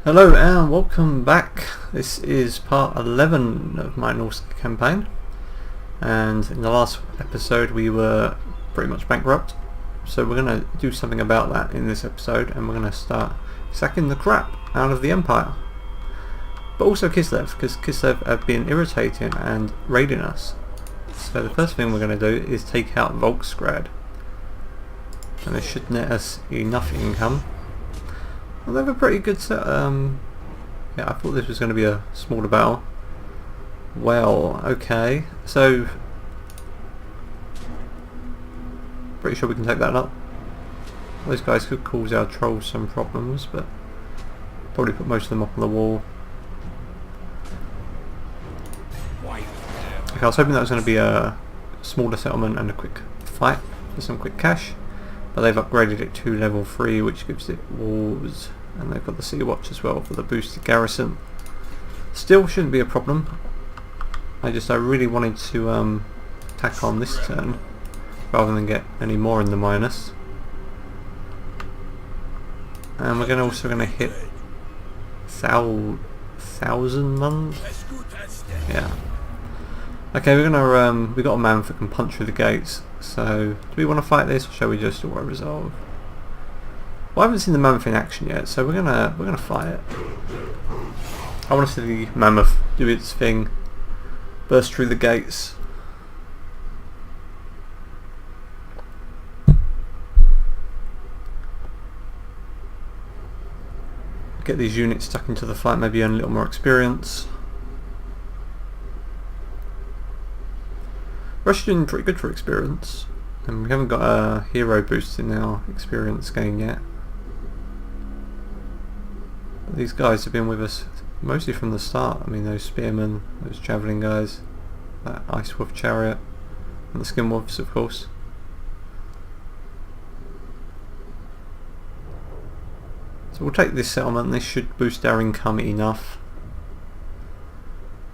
Hello and welcome back. This is part 11 of my Norsca campaign, and in the last episode we were pretty much bankrupt, so we're going to do something about that in this episode, and we're going to start sacking the crap out of the Empire. But also Kislev, because Kislev have been irritating and raiding us. So the first thing we're going to do is take out Volksgrad, and this should net us enough income. Well, they have a pretty good set. Yeah, I thought this was going to be a smaller battle. Well, okay, so pretty sure we can take that up. Those guys could cause our trolls some problems, but probably put most of them up on the wall. Okay, I was hoping that was going to be a smaller settlement and a quick fight for some quick cash, but they've upgraded it to level 3, which gives it walls, and they've got the Sea Watch as well for the boosted garrison. Still shouldn't be a problem. I really wanted to tack on this turn rather than get any more in the minus. And we're also going to hit 1,000 months. Yeah. Okay, we're gonna we got a man that can punch through the gates. So, do we want to fight this, or shall we just auto resolve? Well, I haven't seen the mammoth in action yet, so we're gonna fight it. I want to see the mammoth do its thing, burst through the gates. Get these units stuck into the fight, maybe earn a little more experience. We're actually doing pretty good for experience, and we haven't got a hero boost in our experience gain yet. But these guys have been with us mostly from the start. I mean, those spearmen, those javelin guys, that ice wolf chariot, and the skin wolves, of course. So we'll take this settlement. This should boost our income enough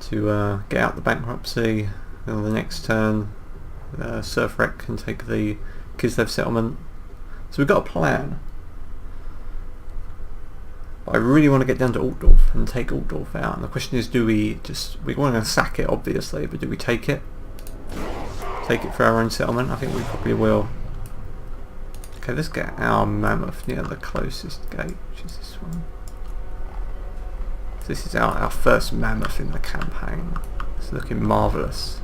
to get out the bankruptcy. And the next turn, Surfrek can take the Kislev settlement. So we've got a plan. But I really want to get down to Altdorf and take Altdorf out. And the question is, do we we're going to sack it, obviously, but do we take it? Take it for our own settlement? I think we probably will. Okay, let's get our mammoth near the closest gate, which is this one. This is our first mammoth in the campaign. It's looking marvellous.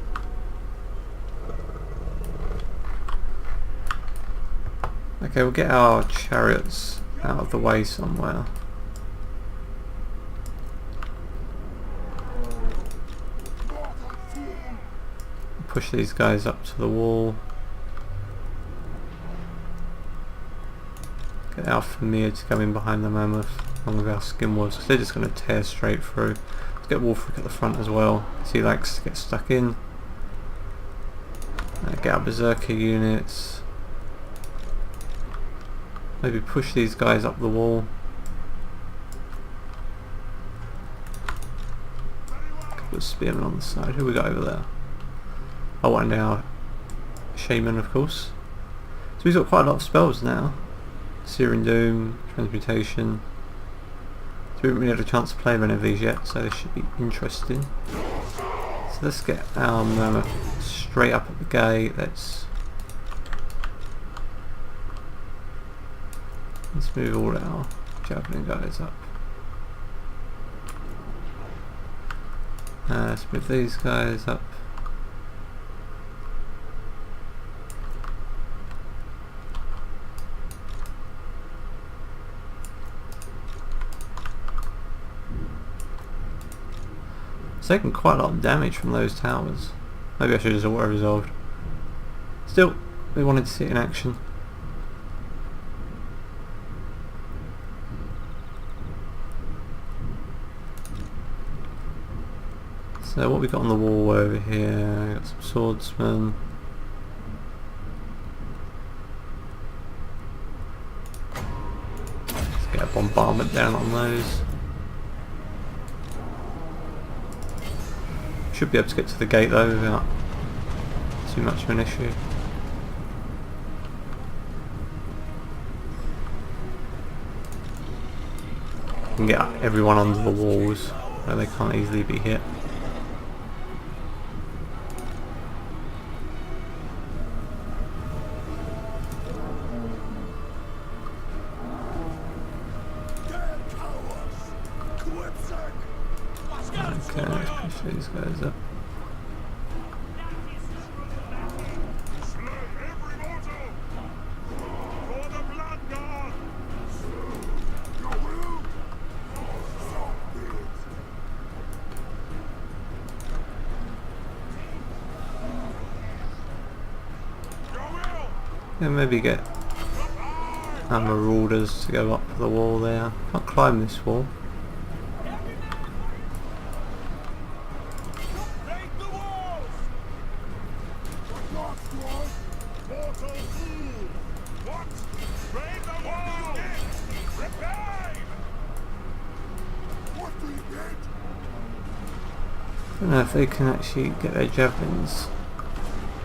Okay, we'll get our chariots out of the way somewhere. Push these guys up to the wall. Get our Famir to go in behind the mammoth, along with our skin wolves, because they're just going to tear straight through. Let's get Wolfric at the front as well, because he likes to get stuck in. Get our berserker units. Maybe push these guys up the wall. Couple of spearmen on the side. Who we got over there? Oh, and our shaman, of course. So he's got quite a lot of spells now. Searing Doom, Transmutation. So we haven't really had a chance to play any of these yet, so this should be interesting. So let's get our mammoth straight up at the gate. Let's move all our javelin guys up. Let's move these guys up. It's taking quite a lot of damage from those towers. Maybe I should have just auto resolved. Still, we wanted to see it in action. So what we got on the wall over here? Got some swordsmen. Let's get a bombardment down on those. Should be able to get to the gate though without too much of an issue. can get everyone under the walls where they can't easily be hit. Okay, let's push these guys up. Yeah, maybe get marauders to go up the wall there. Can't climb this wall. I don't know if they can actually get their javelins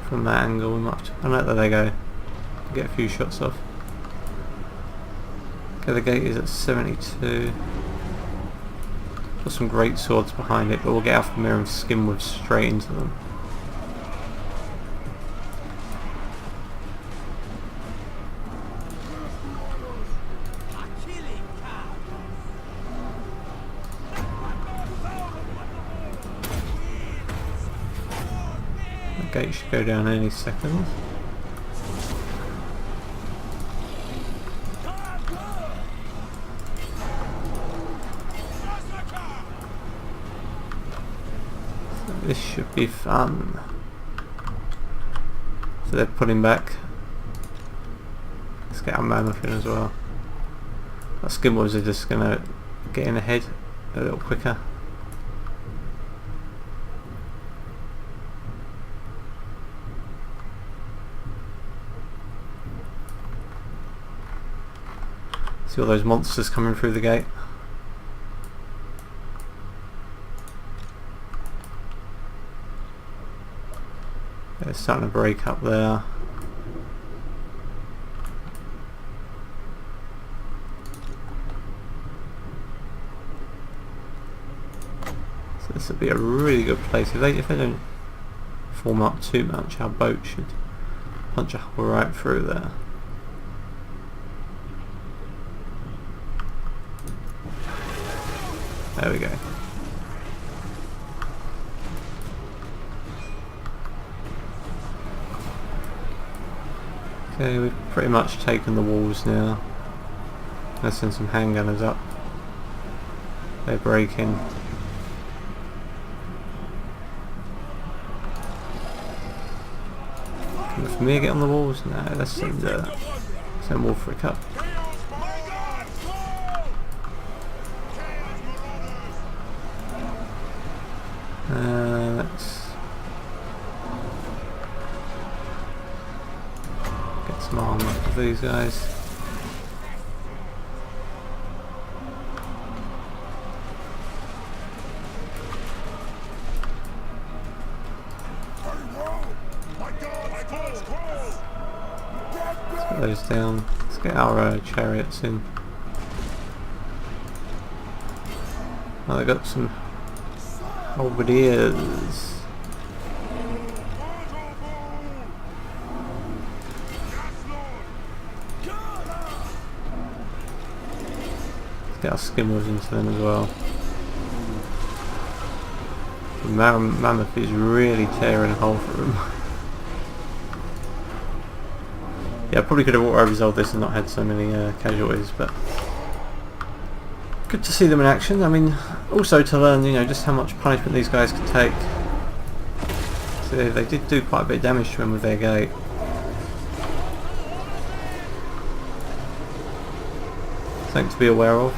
from that angle. We might have to, oh no, there they go. Get a few shots off. Okay, the gate is at 72. Got some great swords behind it, but we'll get Alpha Mirror and skim with straight into them. The gate should go down any second. This should be fun. So they're pulling back. Let's get our mammoth in as well. Our skin wolves are just gonna get in ahead a little quicker. See all those monsters coming through the gate. It's starting to break up there. So this would be a really good place. If they don't form up too much, our boat should punch a hole right through there. There we go. Okay, we've pretty much taken the walls now. Let's send some handgunners up. They're breaking. Can the familiar get on the walls? No, let's send Wolfric up. Let's get some armor for these guys. Let's put those down. Let's get our chariots in. Oh, they got some halberdiers. Let's get our skimmers into them as well. The mammoth is really tearing a hole through them. Yeah, I probably could have auto-resolved this and not had so many casualties, but good to see them in action. I mean, also to learn, you know, just how much punishment these guys can take. So they did do quite a bit of damage to him with their gate. Something to be aware of.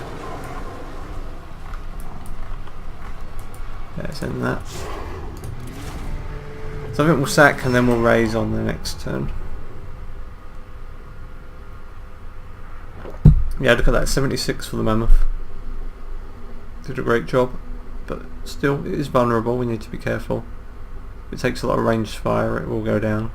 Yeah, send that. So I think we'll sack and then we'll raise on the next turn. Yeah, look at that, 76 for the mammoth. Did a great job, but still it is vulnerable. We need to be careful. If it takes a lot of ranged fire, it will go down.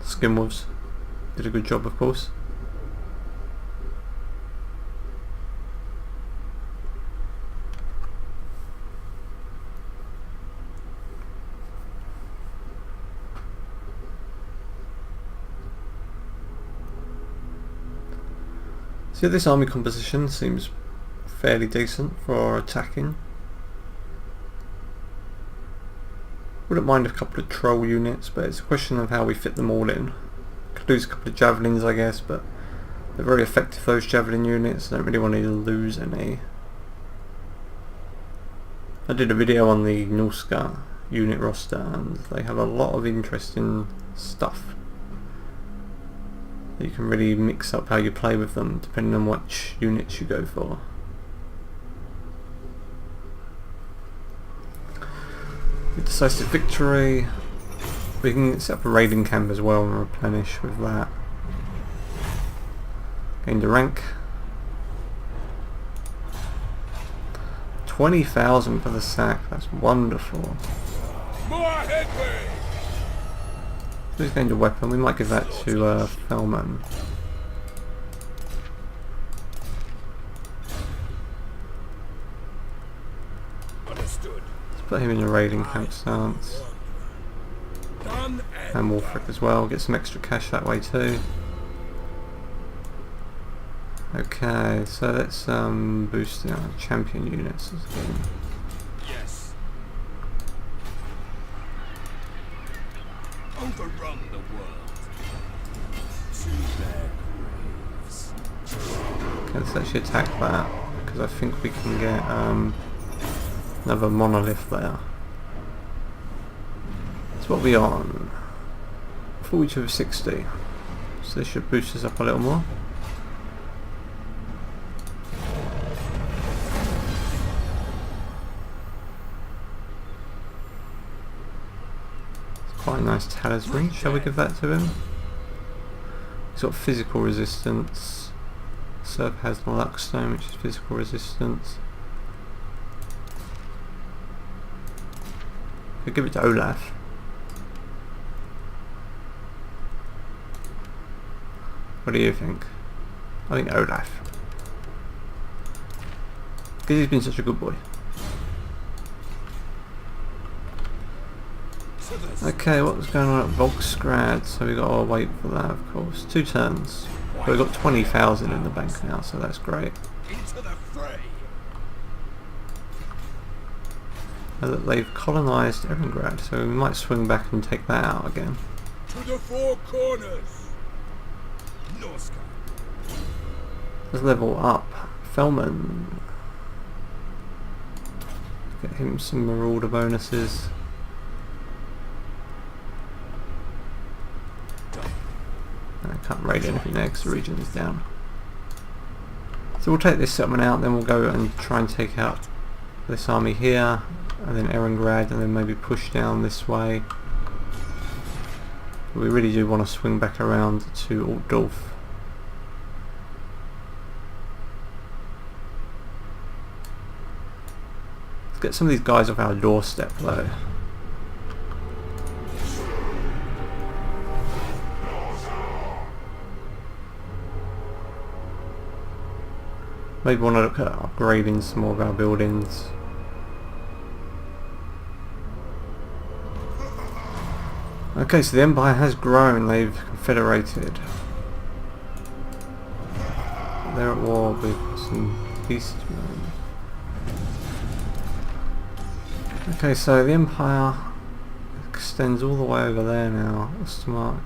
Skin wolves. did a good job, of course. So this army composition seems fairly decent for attacking. Wouldn't mind a couple of troll units, but it's a question of how we fit them all in. Could lose a couple of javelins, I guess, but they're very effective, those javelin units. I don't really want to lose any. I did a video on the Norsca unit roster and they have a lot of interesting stuff. You can really mix up how you play with them depending on which units you go for. With decisive victory, we can set up a raiding camp as well and replenish with that. Gained a rank. 20,000 for the sack, that's wonderful. More headway. Who's gained a weapon? We might give that to Fellman. Understood. Let's put him in a raiding camp stance. And Wolfric as well, get some extra cash that way too. Okay, so let's boost our champion units again. Yes. Overrun the world. To their graves. Okay, let's actually attack that because I think we can get another monolith there. So what are we on? 42 of 60. So this should boost us up a little more. It's quite a nice talisman. Shall we give that to him? He's got physical resistance. Serb has Luckstone, which is physical resistance. Could give it to Olaf. What do you think? I think Olaf. Because he's been such a good boy. Okay, what was going on at Volksgrad? So we got to wait for that, of course. 2 turns. But we've got 20,000 in the bank now, so that's great. Into the fray. That they've colonised Erengrad, so we might swing back and take that out again. To the four corners. Norsca. Let's level up. Fellman. Get him some marauder bonuses. I can't raid anything there because the region is down. So we'll take this settlement out, then we'll go and try and take out this army here, and then Erengrad, and then maybe push down this way. We really do want to swing back around to Altdorf. Let's get some of these guys off our doorstep though. Maybe want to look at upgrading some more of our buildings. Okay, so the Empire has grown, they've confederated. They're at war with some beastmen. Okay, so the Empire extends all the way over there now. Ostermark.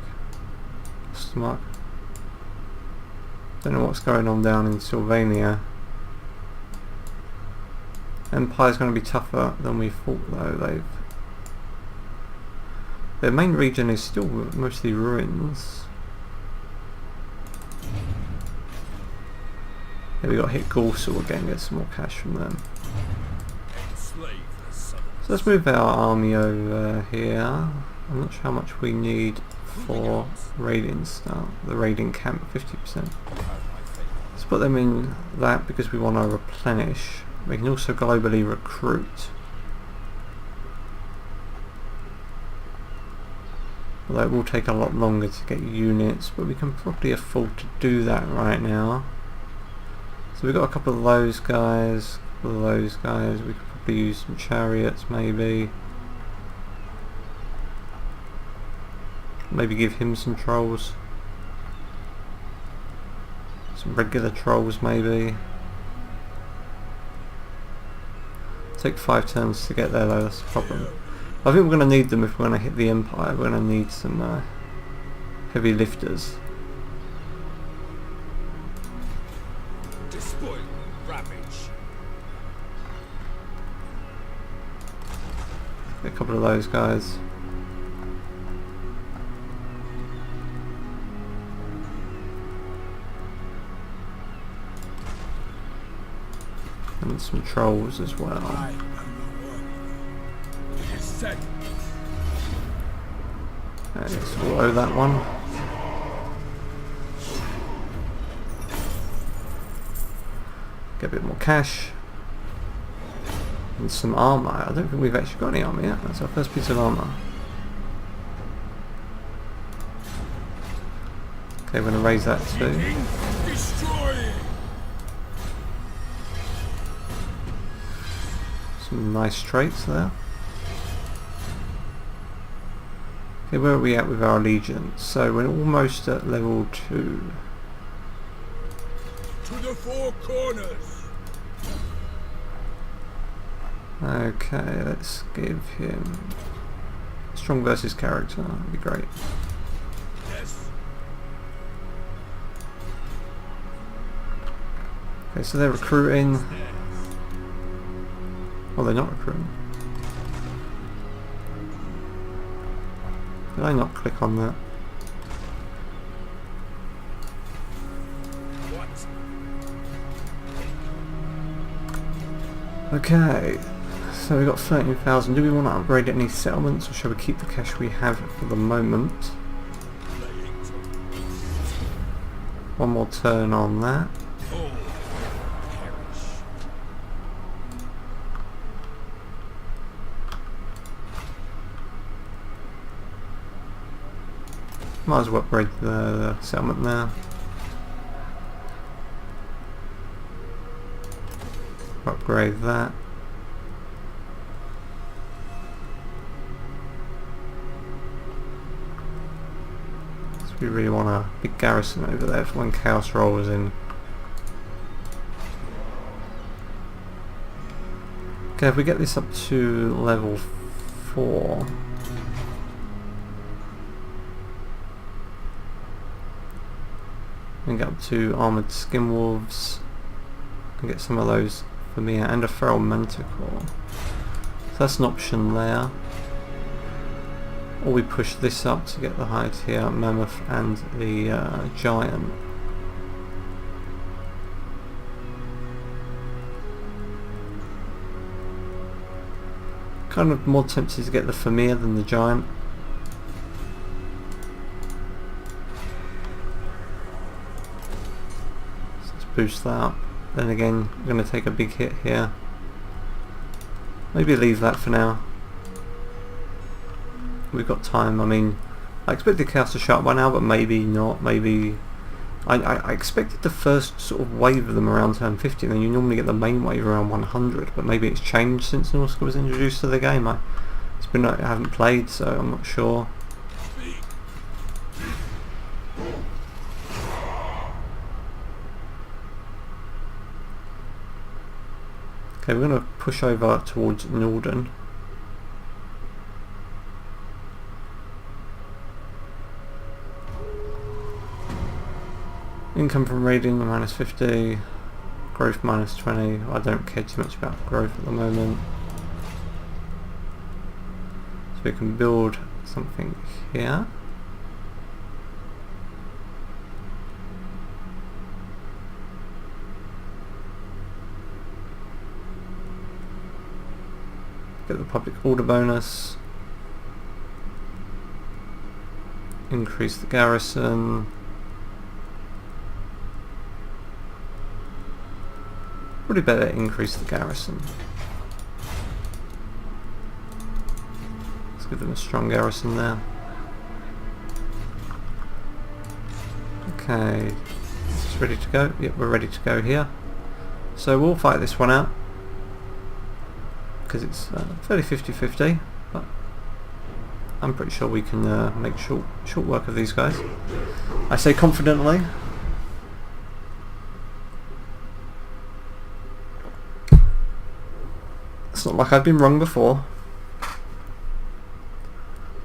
Don't know what's going on down in Sylvania. Empire's going to be tougher than we thought though. Their main region is still mostly ruins. Yeah, we got hit Gaursal again, get some more cash from them. So let's move our army over here. I'm not sure how much we need for raiding start. The raiding camp, 50%. Let's put them in that because we want to replenish. We can also globally recruit. Although it will take a lot longer to get units, but we can probably afford to do that right now. So we've got a couple of those guys, We could probably use some chariots maybe. Maybe give him some trolls. Some regular trolls maybe. Take 5 turns to get there though, that's the problem. I think we're going to need them if we're going to hit the Empire. We're going to need some heavy lifters. Despoil, ravage. Get a couple of those guys. And some trolls as well. I am the one. It is said. Let's auto that one. Get a bit more cash. And some armour. I don't think we've actually got any armour yet. That's our first piece of armour. Okay, we're going to raise that too. Destroy. Some nice traits there. Okay, where are we at with our allegiance? So we're almost at level 2. To the 4 corners. Okay, let's give him strong versus character. That'd be great. Yes. Okay, so they're recruiting. Oh, they're not recruiting. Did I not click on that? What? Okay, so we got 13,000. Do we want to upgrade any settlements, or shall we keep the cash we have for the moment? One more turn on that. All perish. Might as well upgrade the settlement now. Upgrade that. So we really want a big garrison over there for when Chaos rolls in. Okay, if we get this up to level 4. We can get up to armoured skin wolves and get some of those for me, and a feral manticore. So that's an option there. Or we push this up to get the high tier mammoth and the giant. Kind of more tempted to get the Famir than the giant. So let's boost that up. Then again, we're going to take a big hit here. Maybe leave that for now. We've got time. I mean, I expected Chaos to show up by now, but maybe not. Maybe I expected the first sort of wave of them around turn 50, and then you normally get the main wave around 100. But maybe it's changed since Norsca was introduced to the game. I haven't played, so I'm not sure. Okay, we're going to push over towards Nordland. Income from raiding minus 50, growth minus 20. I don't care too much about growth at the moment. So we can build something here. Get the public order bonus. Increase the garrison. Probably better increase the garrison. Let's give them a strong garrison there. Okay, is this ready to go? Yep, we're ready to go here. So we'll fight this one out, because it's fairly 50-50, but I'm pretty sure we can make short work of these guys. I say confidently. It's not like I've been wrong before.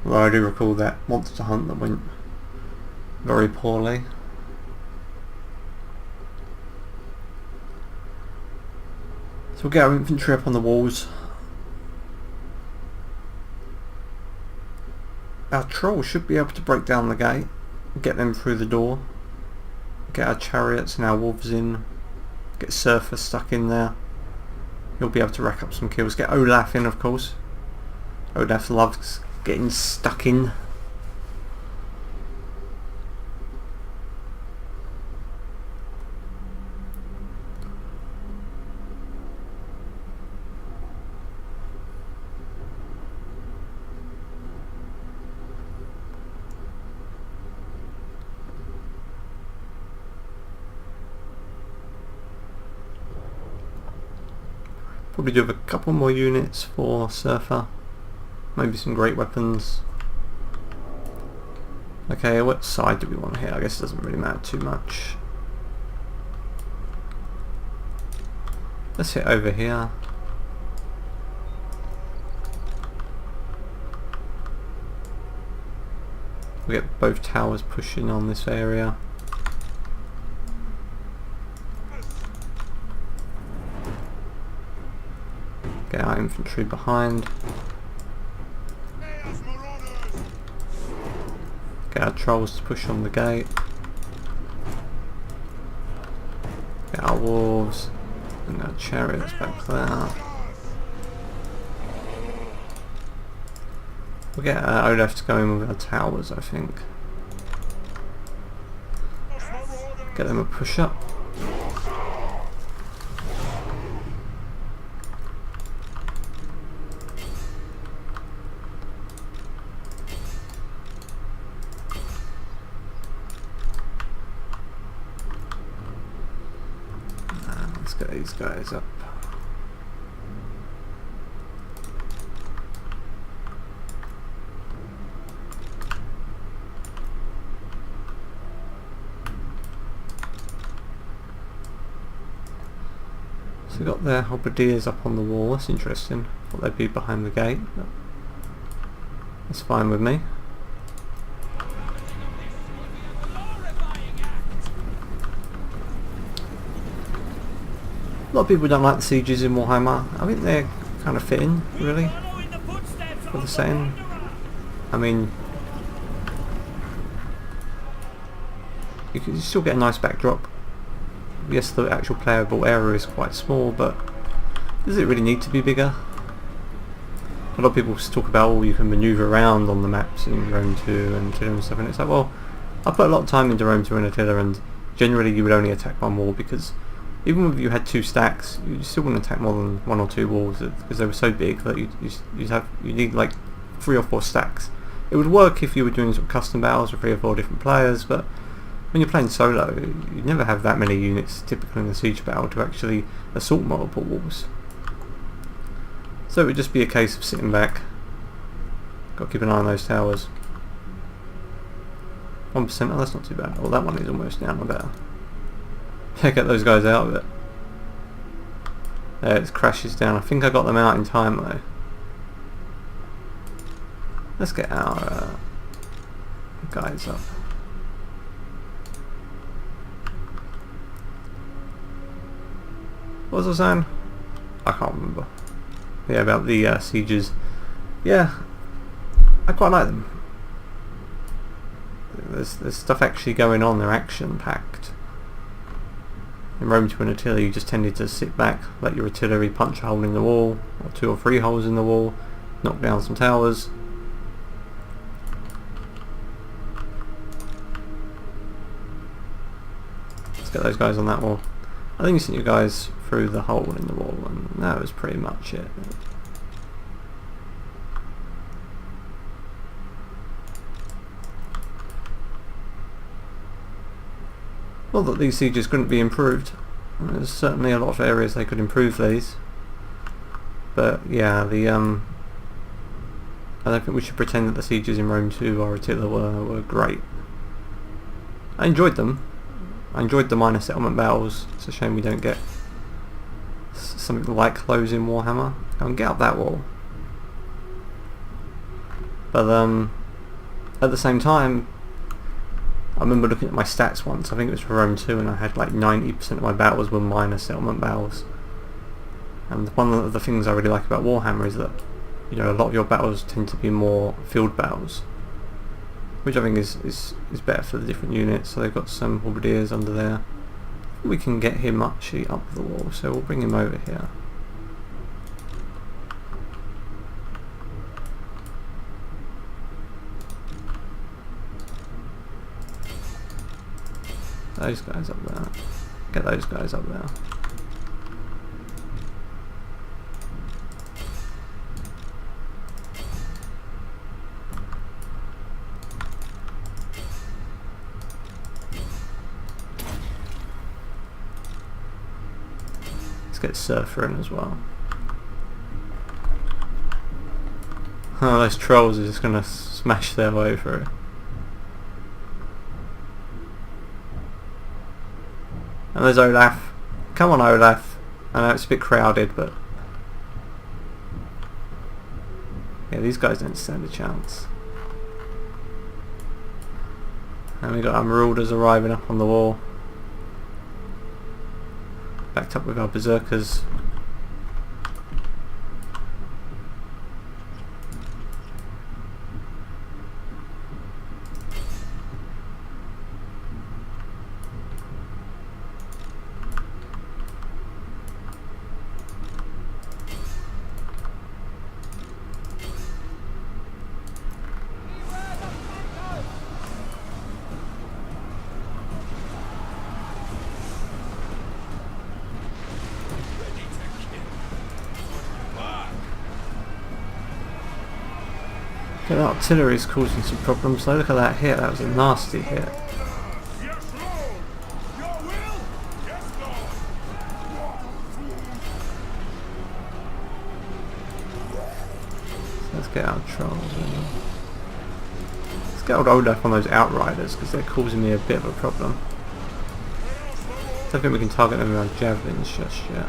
Although I do recall that monster hunt that went very poorly. So we'll get our infantry up on the walls. Our trolls should be able to break down the gate, get them through the door, get our chariots and our wolves in, get Surfer stuck in there. He'll be able to rack up some kills. Get Olaf in, of course. Olaf loves getting stuck in. Probably do have a couple more units for Surfer. Maybe some great weapons. Okay, what side do we want here? I guess it doesn't really matter too much. Let's hit over here. We get both towers pushing on this area. Get our infantry behind. Get our trolls to push on the gate. Get our wolves and our chariots back there. We'll get Olaf to go in with our towers, I think. Get them a push up. Let's get these guys up. So we got their halberdiers up on the wall. That's interesting. Thought they'd be behind the gate, but that's fine with me. A lot of people don't like the sieges in Warhammer. I think they're kind of fitting, really, for the setting. I mean, you can still get a nice backdrop. Yes, the actual playable area is quite small, but does it really need to be bigger? A lot of people talk about, oh, you can manoeuvre around on the maps in Rome 2 and Attila and stuff, and it's like, well, I put a lot of time into Rome 2 and Attila, and generally you would only attack one wall, because even if you had 2 stacks, you still wouldn't attack more than 1 or 2 walls, because they were so big that you need like 3 or 4 stacks. It would work if you were doing sort of custom battles with 3 or 4 different players, but when you're playing solo, you never have that many units typically in a siege battle to actually assault multiple walls. So it would just be a case of sitting back. Got to keep an eye on those towers. 1%, oh, that's not too bad. Oh, that one is almost down. I better get those guys out of it. There, it crashes down. I think I got them out in time though. Let's get our guys up. What was I saying? I can't remember. Yeah, about the sieges. Yeah, I quite like them. There's stuff actually going on. They're action packed. In Rome 2 and Attila, you just tended to sit back, let your artillery punch a hole in the wall, or 2 or 3 holes in the wall, knock down some towers. Let's get those guys on that wall. I think you sent you guys through the hole in the wall, and that was pretty much it. Not that these sieges couldn't be improved. There's certainly a lot of areas they could improve these. But yeah, I don't think we should pretend that the sieges in Rome 2 or Attila were great. I enjoyed them. I enjoyed the minor settlement battles. It's a shame we don't get something like those in Warhammer. Go and get up that wall. But at the same time, I remember looking at my stats once. I think it was for Rome 2, and I had like 90% of my battles were minor settlement battles. And one of the things I really like about Warhammer is that, you know, a lot of your battles tend to be more field battles, which I think is better for the different units. So they've got some halberdiers under there. We can get him actually up the wall, so we'll bring him over here. Those guys up there. Get those guys up there. Let's get Surfer in as well. Oh, those trolls are just gonna smash their way through. And there's Olaf. Come on, Olaf. I know it's a bit crowded, but yeah, these guys don't stand a chance. And we got our marauders arriving up on the wall, backed up with our berserkers. Yeah, that artillery is causing some problems though. Look at that hit, that was a nasty hit. Yes, Lord. Your will? Yes, Lord. So let's get our trolls in. Let's get old Olaf on those outriders because they're causing me a bit of a problem. Don't think we can target them with our javelins just yet.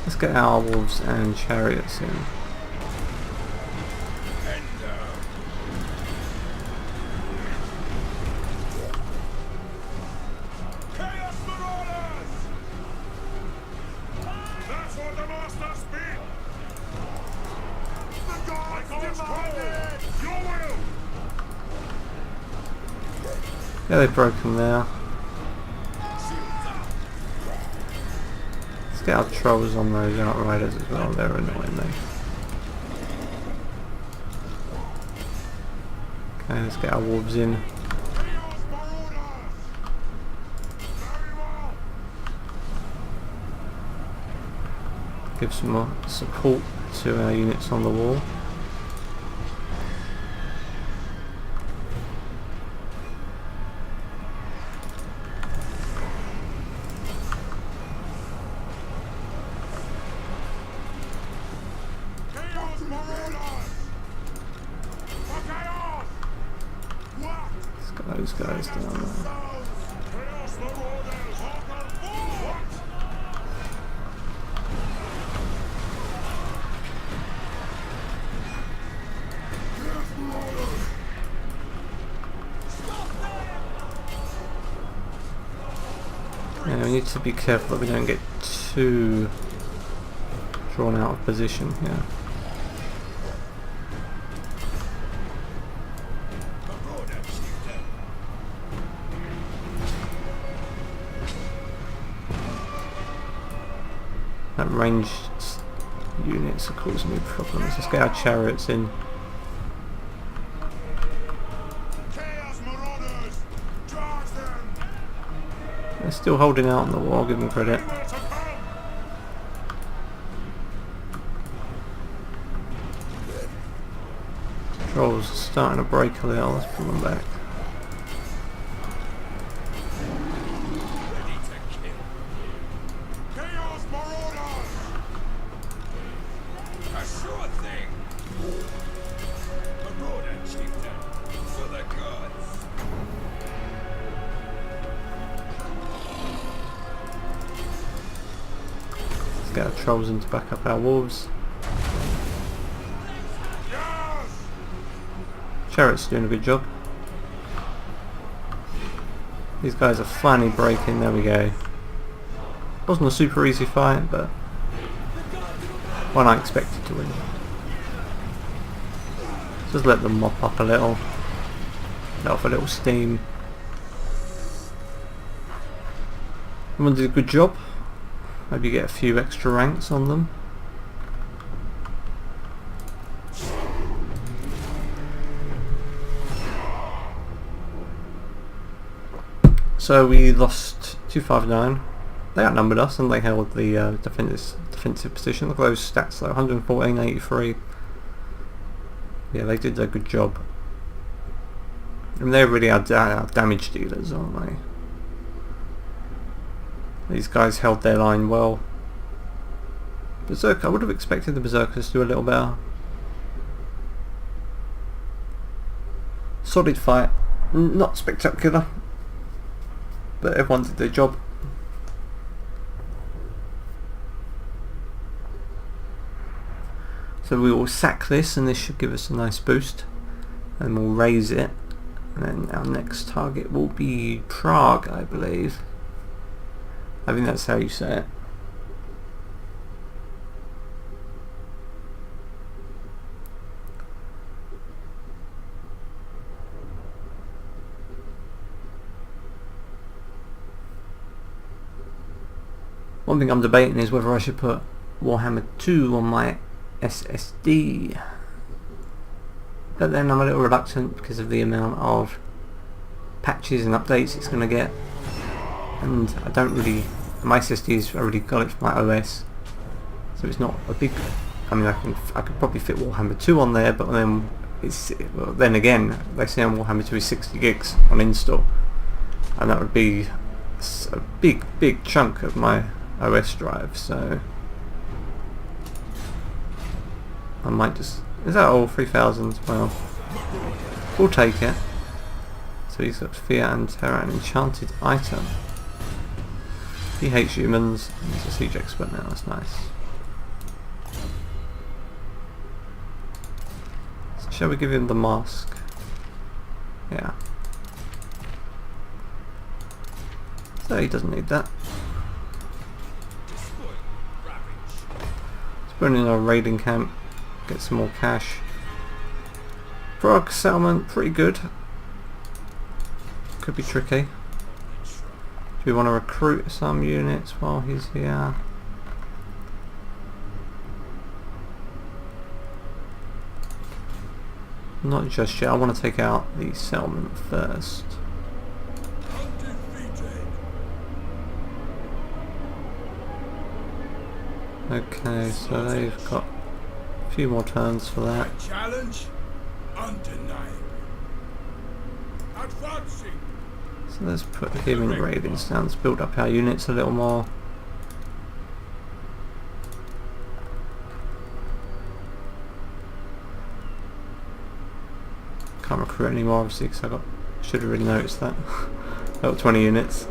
Let's get our wolves and chariots in. Yeah, they broke them there. Let's get our trolls on those outriders as well, they're annoying me. Okay, let's get our wolves in. Give some more support to our units on the wall. Let's get those guys down there. Yeah, we need to be careful that we don't get too drawn out of position here. That ranged units are causing me problems. Let's get our chariots in. They're still holding out on the wall, give them credit. Trolls are starting to break a little, let's pull them back. Let's get our trolls in to back up our wolves. Chariot's doing a good job. These guys are finally breaking. There we go. Wasn't a super easy fight, but one I expected to win. Just let them mop up a little. Let off a little steam. Everyone did a good job. Maybe get a few extra ranks on them. So we lost 259. They outnumbered us and they held the defensive position. Look at those stats though, 114, 83. Yeah, they did a good job. And they're really our damage dealers, aren't they? These guys held their line well. Berserker, I would have expected the Berserkers to do a little better. Solid fight, not spectacular, but everyone did their job. So we will sack this and this should give us a nice boost, and we'll raise it, and then our next target will be Prague, I believe. I think that's how you say it. One thing I'm debating is whether I should put Warhammer 2 on my SSD, but then I'm a little reluctant because of the amount of patches and updates it's going to get, and I don't really, my SSD's already got it for my OS, so it's not a big, I mean I could probably fit Warhammer 2 on there, but then it's, well, then again they say on Warhammer 2 is 60 gigs on install, and that would be a big chunk of my OS drive, so I might just... Is that all? 3,000? Well, we'll take it. So he's got Fear and Terror and Enchanted Item. He hates humans. He's a siege expert now, that's nice. So shall we give him the mask? Yeah. So he doesn't need that. Let's put in our raiding camp. Get some more cash. Prague settlement, pretty good. Could be tricky. Do we want to recruit some units while he's here? Not just yet. I want to take out the settlement first. Okay, so they've got a few more turns for that. Challenge undeniable. Advancing. So let's put him in raiding stance, build up our units a little more. Can't recruit anymore obviously because should have really noticed that. I got 20 units.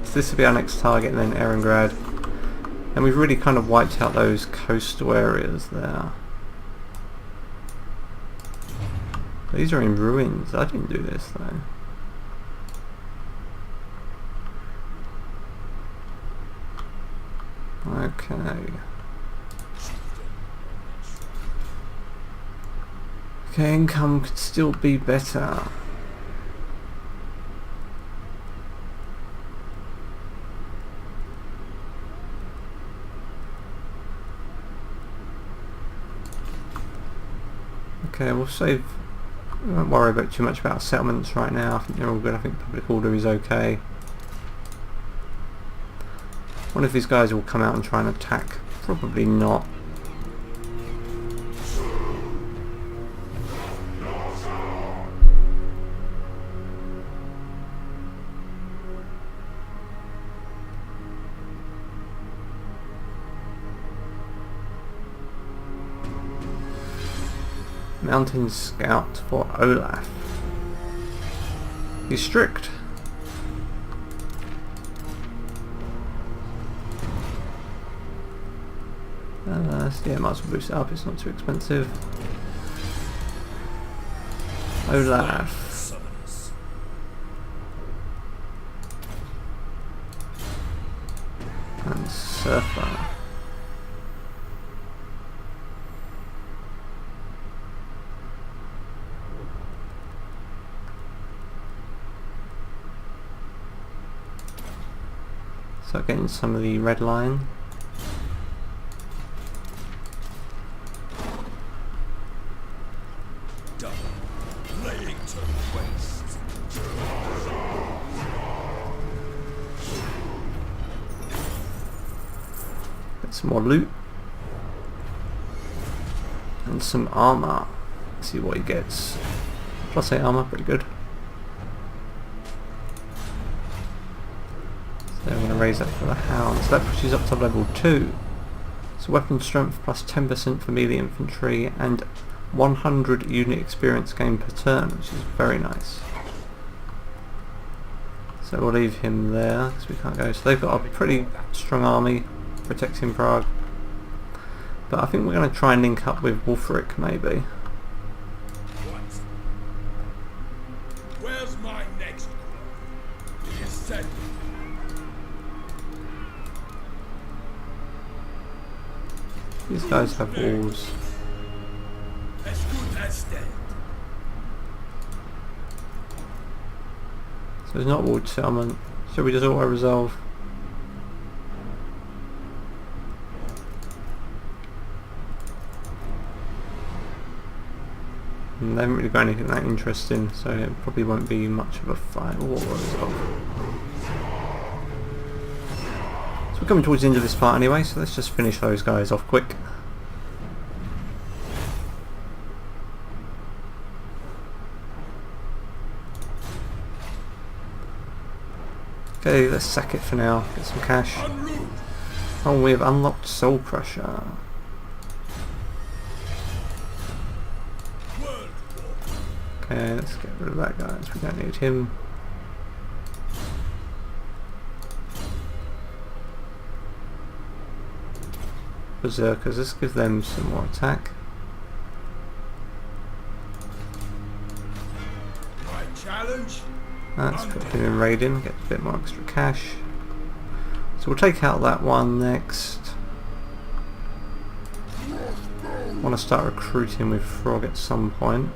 So this will be our next target, and then Erengrad. And we've really kind of wiped out those coastal areas there. These are in ruins. I didn't do this though. Okay. Okay, income could still be better. Okay, we'll save. We won't worry about too much about settlements right now. I think they're all good. I think public order is okay. One of these guys will come out and try and attack. Probably not. Mountain Scout for Olaf. He's strict. Yeah, might as well boost it up, it's not too expensive. Olaf. And Surfer. So getting some of the red line. Get some more loot. And some armor. Let's see what he gets. Plus 8 armor, pretty good. So I'm going to raise that for the hounds. That pushes up to level 2. So weapon strength plus 10% for melee infantry and 100 unit experience gained per turn, which is very nice. So we'll leave him there because we can't go. So they've got a pretty strong army protecting Prague. But I think we're going to try and link up with Wulfric maybe. Where's my next clue? It is set. These guys have walls. As good as dead. So it's not walled settlement. Should we just auto resolve? And they haven't really got anything that interesting, so it probably won't be much of a fight. Auto resolve. So we're coming towards the end of this part anyway, so let's just finish those guys off quick. Okay, let's sack it for now, get some cash. Oh, we have unlocked Soul Crusher. Okay, let's get rid of that guy, we don't need him. Berserkers, let's give them some more attack. My challenge? That's got him in raiding, get a bit more extra cash. So we'll take out that one next. I want to start recruiting with Frog at some point.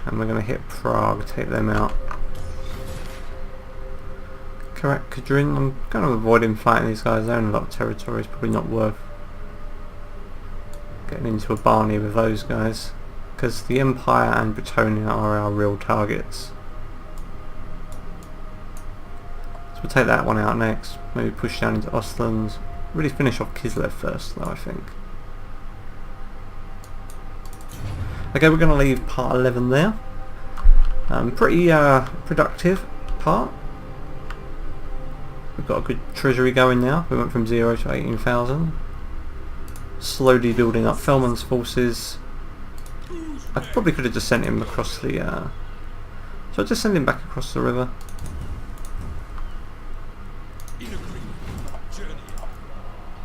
And we're going to hit Prague, take them out. Correct, Kadrin, I'm kind of avoiding fighting these guys, they own a lot of territory, it's probably not worth getting into a Barney with those guys, because the Empire and Bretonia are our real targets. So we'll take that one out next, maybe push down into Ostland, really finish off Kislev first though I think. Okay, we're going to leave part 11 there. Pretty productive part. We've got a good treasury going now, we went from 0 to 18,000. Slowly building up Felman's forces. I probably could have just sent him across the... Should I just send him back across the river?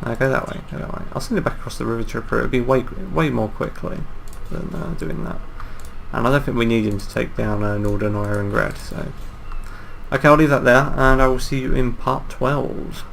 No, go that way, go that way. I'll send him back across the river to recruit, it'll be way more quickly than doing that. And I don't think we need him to take down Norden or Erengrad, so... Okay, I'll leave that there, and I will see you in part 12.